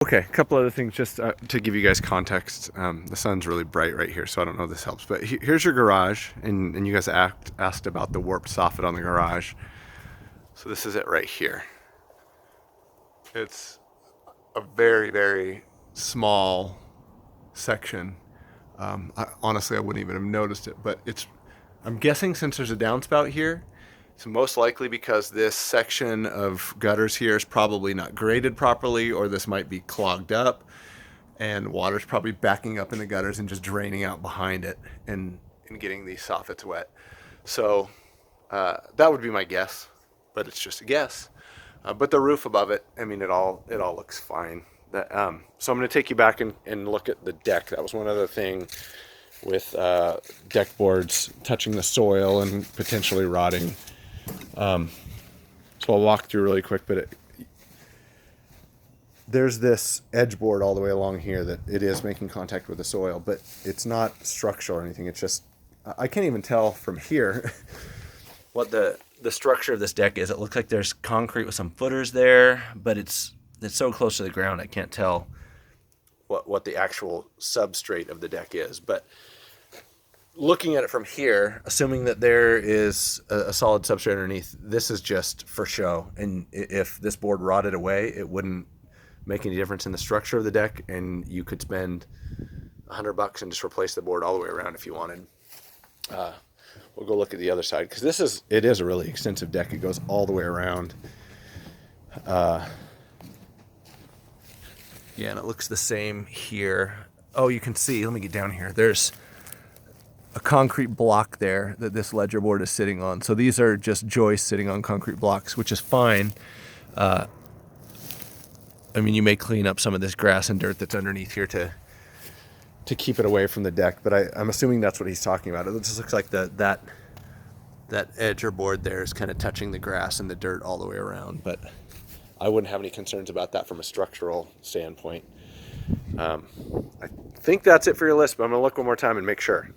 Okay, a couple other things just to give you guys context. The sun's really bright right here, so I don't know if this helps. But here's your garage, and you guys asked about the warped soffit on the garage. So this is it right here. It's a very, very small section. Honestly, I wouldn't even have noticed it, but I'm guessing since there's a downspout here, it's most likely because this section of gutters here is probably not graded properly, or this might be clogged up, and water's probably backing up in the gutters and just draining out behind it and getting these soffits wet. So that would be my guess, but it's just a guess. But the roof above it, I mean, it all looks fine. So I'm going to take you back and look at the deck. That was one other thing with deck boards touching the soil and potentially rotting. So I'll walk through really quick, but there's this edge board all the way along here that it is making contact with the soil, but it's not structural or anything. It's just, I can't even tell from here what the structure of this deck is. It looks like there's concrete with some footers there, but it's so close to the ground I can't tell what the actual substrate of the deck is. But looking at it from here, assuming that there is a solid substrate underneath, this is just for show. And if this board rotted away, it wouldn't make any difference in the structure of the deck, and you could spend $100 and just replace the board all the way around if you wanted. We'll go look at the other side, because it is a really extensive deck. It goes all the way around. Yeah, and it looks the same here. Oh, you can see, let me get down here. There's a concrete block there that this ledger board is sitting on. So these are just joists sitting on concrete blocks, which is fine. I mean, you may clean up some of this grass and dirt that's underneath here to keep it away from the deck, but I'm assuming that's what he's talking about. It just looks like that edge or board there is kind of touching the grass and the dirt all the way around, but I wouldn't have any concerns about that from a structural standpoint. I think that's it for your list, but I'm gonna look one more time and make sure.